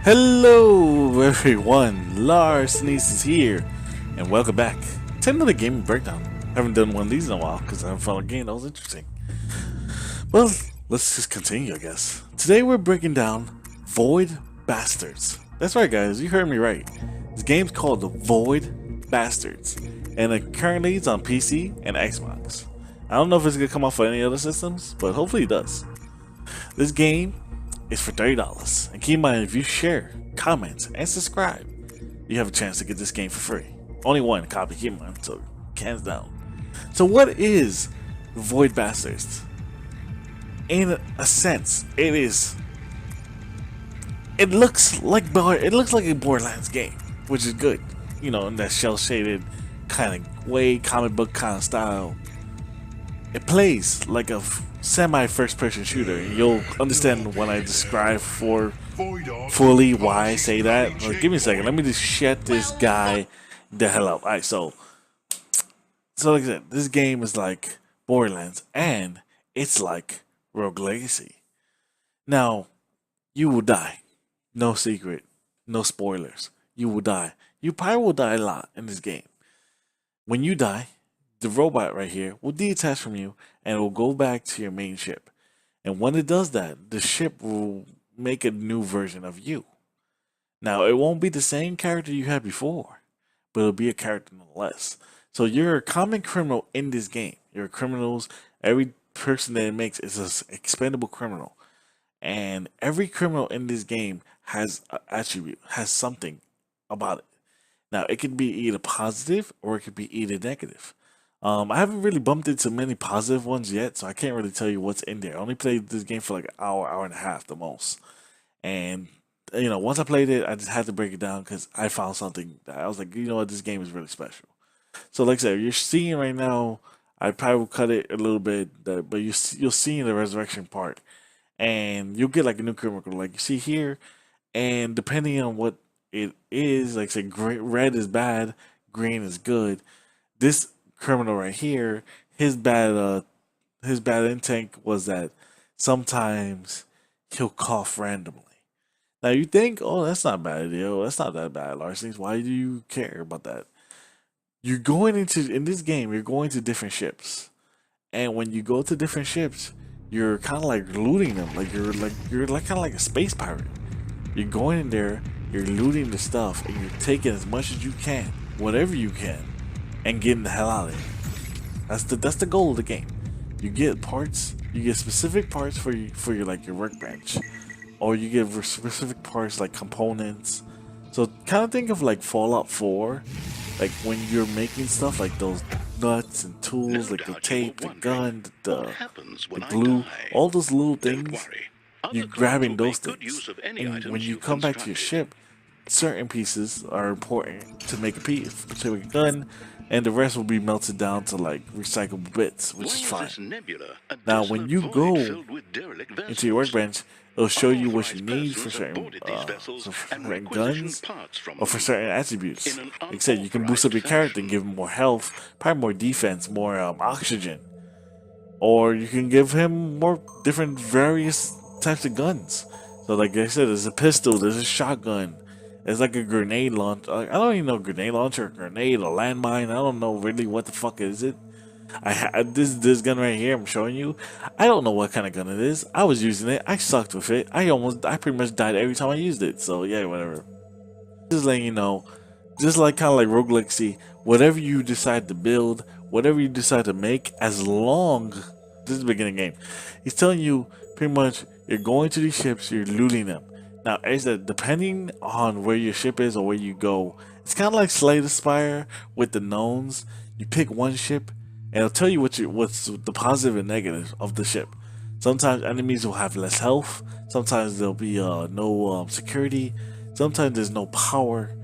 Hello everyone, Lars Sneeze is here, and welcome back to another gaming breakdown. Haven't done one of these in a while because I haven't found a game that was interesting. Well, let's just continue, I guess. Today we're breaking down Void Bastards. That's right, guys, you heard me right. This game's called the Void Bastards, and currently it's on PC and Xbox. I don't know if it's gonna come out for any other systems, but hopefully it does. This game is for $30, and keep in mind, if you share, comment, and subscribe, you have a chance to get this game for free. Only one copy, keep in mind, so hands down. So what is Void Bastards? In a sense, it looks like a Borderlands game, which is good. You know, in that shell shaded kind of way, comic book kind of style. It plays like a semi first person shooter. You'll understand when I describe fully why I say that. Like, give me a second, let me just shut this guy the hell up. Alright, so like I said, this game is like Borderlands, and it's like Rogue Legacy. Now, you will die. No secret. No spoilers. You will die. You probably will die a lot in this game. When you die, the robot right here will detach from you and it will go back to your main ship. And when it does that, the ship will make a new version of you. Now, it won't be the same character you had before, but it'll be a character nonetheless. So you're a common criminal in this game. You're criminals. Every person that it makes is an expendable criminal. And every criminal in this game has an attribute, has something about it. Now, it could be either positive or it could be either negative. I haven't really bumped into many positive ones yet, so I can't really tell you what's in there. I only played this game for like an hour and a half the most. And, you know, once I played it, I just had to break it down because I found something that I was like, you know what, this game is really special. So, like I said, you're seeing right now, I probably will cut it a little bit, but you'll see in the resurrection part. And you'll get like a new criminal, like you see here. And depending on what it is, like say red is bad, green is good. This criminal right here, his bad intent was that sometimes he'll cough randomly. Now you think, oh, that's not a bad deal. That's not that bad, Larson. Why do you care about that? You're going in this game. You're going to different ships, and when you go to different ships, you're kind of like looting them. You're like kind of like a space pirate. You're going in there. You're looting the stuff, and you're taking as much as you can, whatever you can, and getting the hell out of here. That's the goal of the game. You get parts. You get specific parts for your like your workbench, or you get specific parts like components. So kind of think of like Fallout 4, like when you're making stuff like those nuts and tools, like the tape, the gun, the glue, all those little things. You're grabbing those things, and when you come back to your ship, certain pieces are important to make a piece, to make a gun, and the rest will be melted down to like recyclable bits, which is fine. Now, when you go into your workbench, it'll show you what you need for certain guns or for certain attributes. Like I said, you can boost up your character and give him more health, probably more defense, more oxygen, or you can give him more different various types of guns. So, like I said, there's a pistol, there's a shotgun. It's like a grenade launcher. I don't even know grenade launcher, a grenade, a landmine. I don't know really what the fuck is it. This gun right here I'm showing you. I don't know what kind of gun it is. I was using it. I sucked with it. I pretty much died every time I used it. So yeah, whatever. Just letting you know, just like kind of like Rogue Legacy, whatever you decide to build, whatever you decide to make, as long this is the beginning game. He's telling you pretty much you're going to these ships, you're looting them. Now, is that depending on where your ship is or where you go, it's kind of like Slay the Spire with the knowns. You pick one ship, and it'll tell you what's the positive and negative of the ship. Sometimes enemies will have less health. Sometimes there'll be no security. Sometimes there's no power.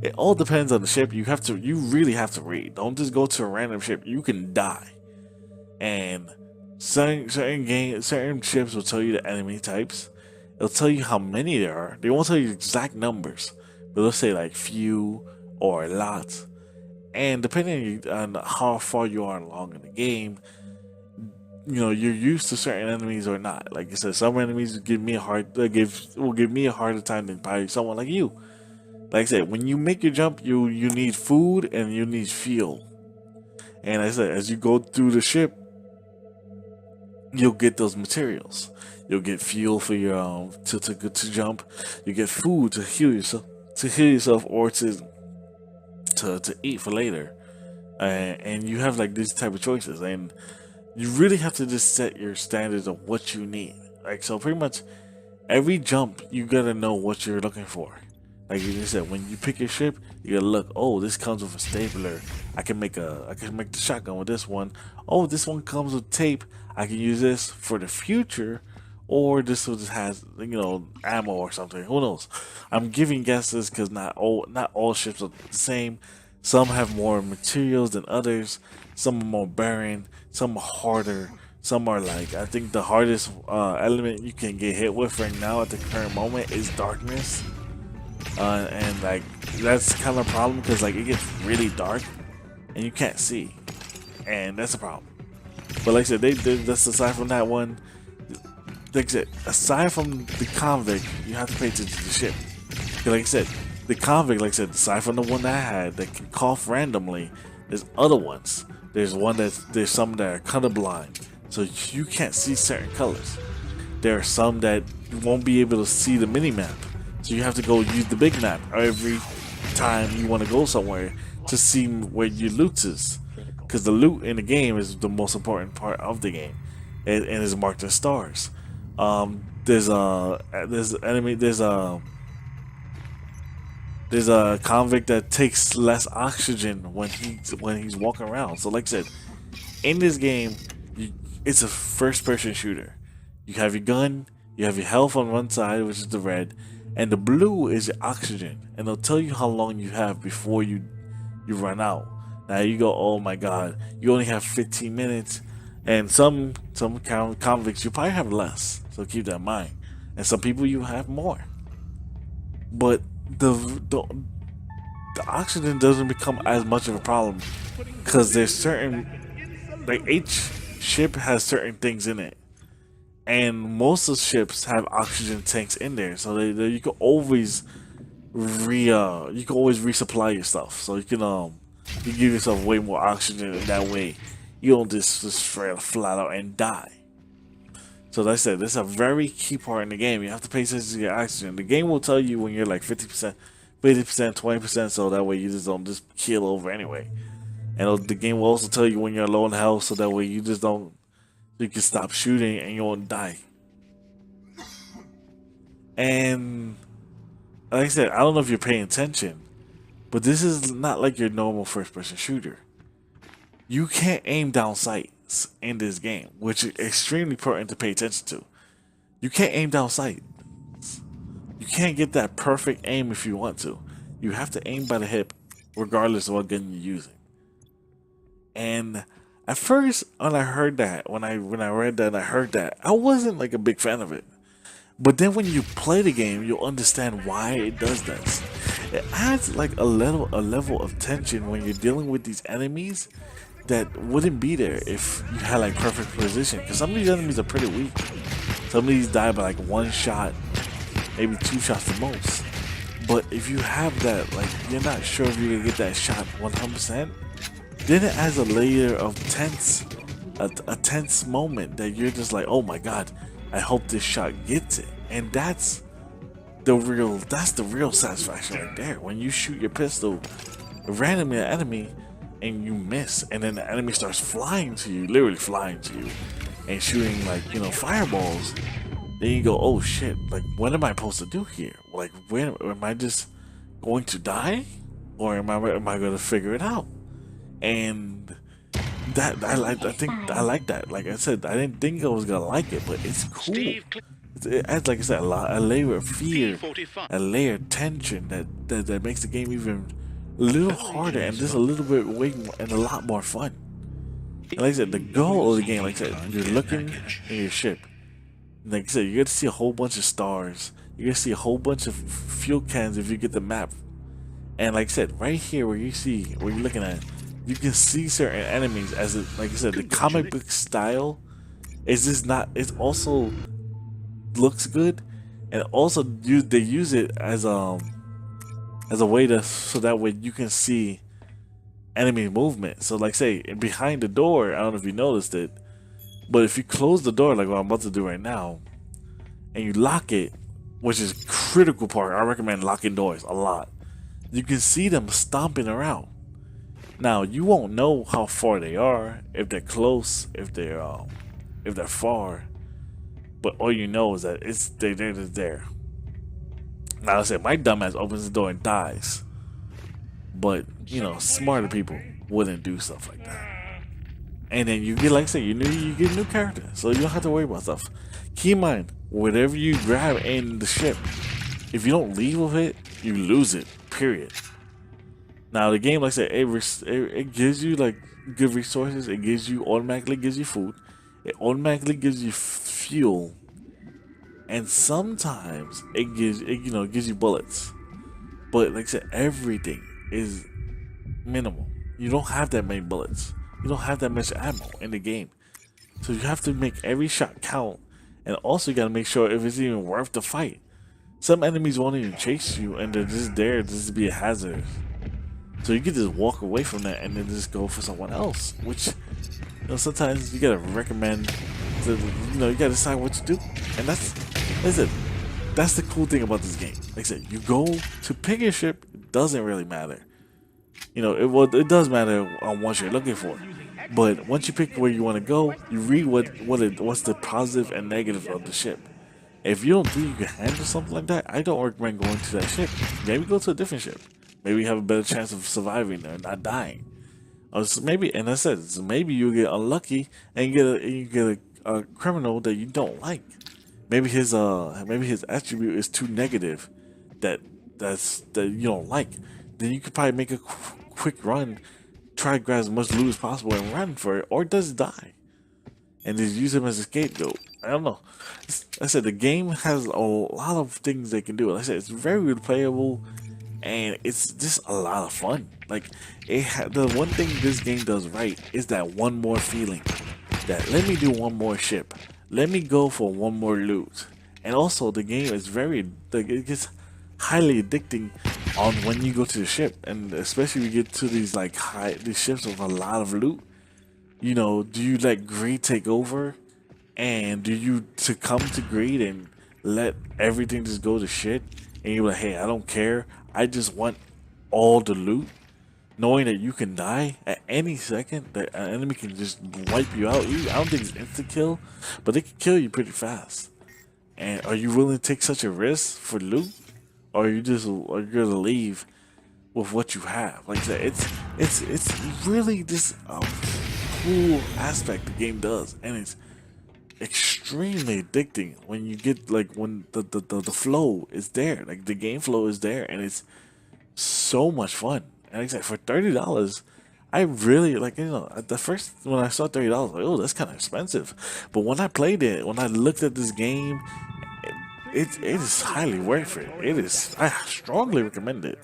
It all depends on the ship. You really have to read. Don't just go to a random ship. You can die. And certain ships will tell you the enemy types. It'll tell you how many there are. They won't tell you exact numbers, but they'll say like few or a lot. And depending on how far you are along in the game, you're used to certain enemies or not. Like I said, some enemies give me a hard will give me a harder time than probably someone like you. Like I said, when you make your jump, you need food and you need fuel. And like I said, as you go through the ship, you'll get those materials. You'll get fuel for your to jump. You get food to heal yourself, or to eat for later. And you have like these type of choices, and you really have to just set your standards of what you need. Like, so pretty much every jump you gotta know what you're looking for. Like you just said, when you pick your ship, you gotta look. Oh, this comes with a stapler. I can make the shotgun with this one. Oh, this one comes with tape. I can use this for the future, or this one just has ammo or something. Who knows? I'm giving guesses because not all ships are the same. Some have more materials than others. Some are more barren. Some are harder. Some are like, I think the hardest element you can get hit with right now at the current moment is darkness. And like that's kind of a problem because like it gets really dark and you can't see, and that's a problem. But like I said, that's aside from that one. Like I said, aside from the convict, you have to pay attention to the ship. Like I said, the convict, like I said, aside from the one that I had that can cough randomly, there's other ones. There's some that are colorblind, so you can't see certain colors. There are some that won't be able to see the mini map. So you have to go use the big map every time you want to go somewhere to see where your loot is, because the loot in the game is the most important part of the game, and is marked as stars. There's a convict that takes less oxygen when he's walking around. So like I said, in this game, it's a first-person shooter. You have your gun, you have your health on one side, which is the red. And the blue is your oxygen, and they'll tell you how long you have before you run out. Now you go, oh my god, you only have 15 minutes, and some convicts you probably have less, so keep that in mind. And some people you have more. But the oxygen doesn't become as much of a problem because there's certain, like each ship has certain things in it. And most of the ships have oxygen tanks in there, so you can always resupply your stuff. So you give yourself way more oxygen, and that way you don't just straight flat out and die. So like I said, this is a very key part in the game. You have to pay attention to your oxygen. The game will tell you when you're like 50%, 20%, so that way you just don't just keel over anyway. And the game will also tell you when you're low in health, so that way you just don't. You can stop shooting and you won't die. And like I said, I don't know if you're paying attention, but this is not like your normal first-person shooter. You can't aim down sights in this game, which is extremely important to pay attention to. You can't aim down sights. You can't get that perfect aim if you want to. You have to aim by the hip, regardless of what gun you're using. And at first, when I heard that, when I read that, and I heard that, I wasn't like a big fan of it. But then when you play the game, you'll understand why it does this. It adds like a level of tension when you're dealing with these enemies that wouldn't be there if you had like perfect position. Because some of these enemies are pretty weak. Some of these die by like one shot, maybe 2 shots the most. But if you have that, like you're not sure if you're gonna get that shot 100%. Then it adds a layer of a tense moment that you're just like, oh my god, I hope this shot gets it. And that's the real satisfaction right there. When you shoot your pistol randomly at an enemy and you miss, and then the enemy starts flying to you, literally flying to you, and shooting like, fireballs, then you go, oh shit, like what am I supposed to do here? Like, when am I just going to die? Or am I gonna figure it out? And that I like that. Like I said, I didn't think I was gonna like it, but it's cool. It adds, like I said, a layer of fear, a layer of tension that makes the game even a little harder and just a little bit and a lot more fun. And like I said, the goal of the game, like I said, you're looking in your ship. Like I said, you're gonna see a whole bunch of stars. You're gonna see a whole bunch of fuel cans if you get the map. And like I said, right here where you're looking at, you can see certain enemies like I said, the comic book style It's just not. It also looks good, and also they use it as a way to so that way you can see enemy movement. So like say behind the door, I don't know if you noticed it, but if you close the door like what I'm about to do right now, and you lock it, which is critical part. I recommend locking doors a lot. You can see them stomping around. Now you won't know how far they are, if they're close, if they're far, but all you know is that they're just there. Now I said my dumbass opens the door and dies, but you know smarter people wouldn't do stuff like that. And then you get like I said, you get a new character, so you don't have to worry about stuff. Keep in mind, whatever you grab in the ship, if you don't leave with it, you lose it. Period. Now the game, like I said, it gives you like good resources. It automatically gives you food. It automatically gives you fuel, and sometimes it gives you bullets. But like I said, everything is minimal. You don't have that many bullets. You don't have that much ammo in the game, so you have to make every shot count. And also, you gotta make sure if it's even worth the fight. Some enemies won't even chase you, and they're just there just to be a hazard. So you can just walk away from that and then just go for someone else. Which, sometimes you gotta recommend. You gotta decide what to do, and that's the cool thing about this game. Like I said, you go to pick your ship. It doesn't really matter. It does matter on what you're looking for. But once you pick where you want to go, you read what's the positive and negative of the ship. If you don't think you can handle something like that, I don't recommend going to that ship. Maybe go to a different ship. Maybe you have a better chance of surviving there and not dying. Or maybe, and I said, so maybe you get unlucky and you get a criminal that you don't like. Maybe his attribute is too negative that you don't like. Then you could probably make a quick run, try to grab as much loot as possible and run for it, or just die and just use him as a scapegoat. I don't know. I said the game has a lot of things they can do. Like I said, it's very replayable and it's just a lot of fun. Like the one thing this game does right is that one more feeling. That let me do one more ship. Let me go for one more loot. And also the game is it gets highly addicting on when you go to the ship, and especially when you get to these these ships with a lot of loot. Do you let greed take over, and do you succumb to greed and let everything just go to shit? And you're like, hey, I don't care. I just want all the loot, knowing that you can die at any second. That an enemy can just wipe you out. I don't think it's insta kill, but they can kill you pretty fast. And are you willing to take such a risk for loot? Or are you gonna leave with what you have? Like I said, it's really just a cool aspect the game does, and it's extremely addicting when you get when the flow is there, like the game flow is there, and it's so much fun. And like I said, for $30, I really at the first when I saw $30, like, oh, that's kind of expensive. But when I played it, when I looked at this game, it is highly worth it. I strongly recommend it.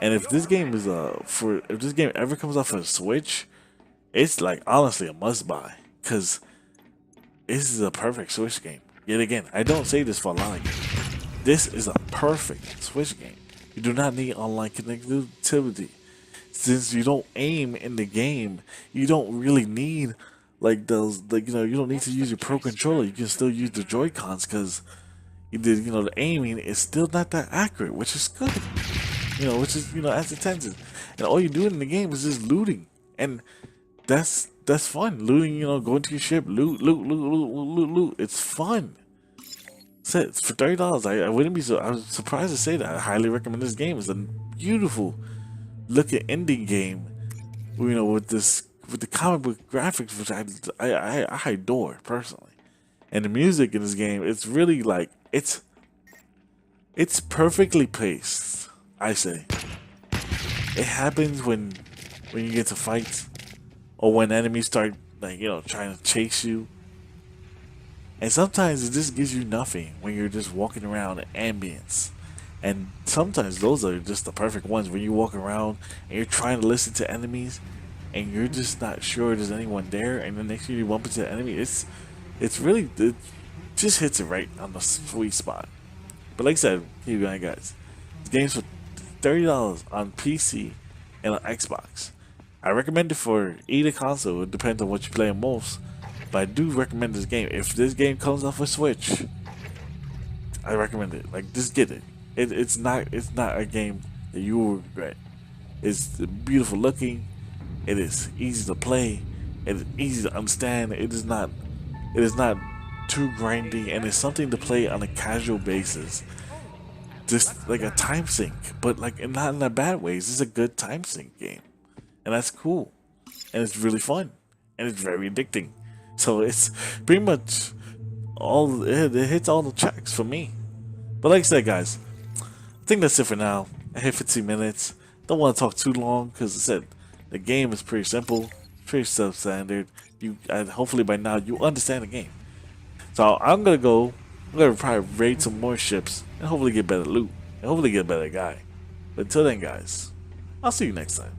And if this game if this game ever comes out for the Switch, it's honestly a must buy, because this is a perfect Switch game. Yet again, I don't say this for a lot of games. This is a perfect Switch game. You do not need online connectivity. Since you don't aim in the game, you don't really need you don't need to use your Pro Controller. You can still use the Joy-Cons, because the aiming is still not that accurate, which is good. Which is adds attention. And all you do in the game is just looting, and that's fun. Looting, going to your ship, loot. It's fun. So for $30, I wouldn't be I was surprised to say that. I highly recommend this game. It's a beautiful looking indie game. With the comic book graphics, which I adore personally. And the music in this game, it's really it's perfectly paced, I say. It happens when you get to fights, or when enemies start trying to chase you. And sometimes it just gives you nothing when you're just walking around in ambience. And sometimes those are just the perfect ones when you walk around and you're trying to listen to enemies and you're just not sure there's anyone there, and the next thing you bump into the enemy, it's It's really, it just hits it right on the sweet spot. But like I said, here you go, guys. The game's for $30 on PC and on Xbox. I recommend it for either console. It depends on what you play most. But I do recommend this game. If this game comes off a Switch, I recommend it. Like, just get it. It's not a game that you will regret. It's beautiful looking. It is easy to play. It is easy to understand. It is not too grindy, and it's something to play on a casual basis. Just like a time sink, but like not in a bad way. It's just a good time sink game, and that's cool, and it's really fun, and it's very addicting. So it's pretty much it hits all the checks for me. But like I said, guys, I think that's it for now. I hit 15 minutes. Don't want to talk too long because I said the game is pretty simple, pretty substandard. Hopefully by now you understand the game. So I'm gonna probably raid some more ships and hopefully get better loot and hopefully get a better guy. But until then, guys, I'll see you next time.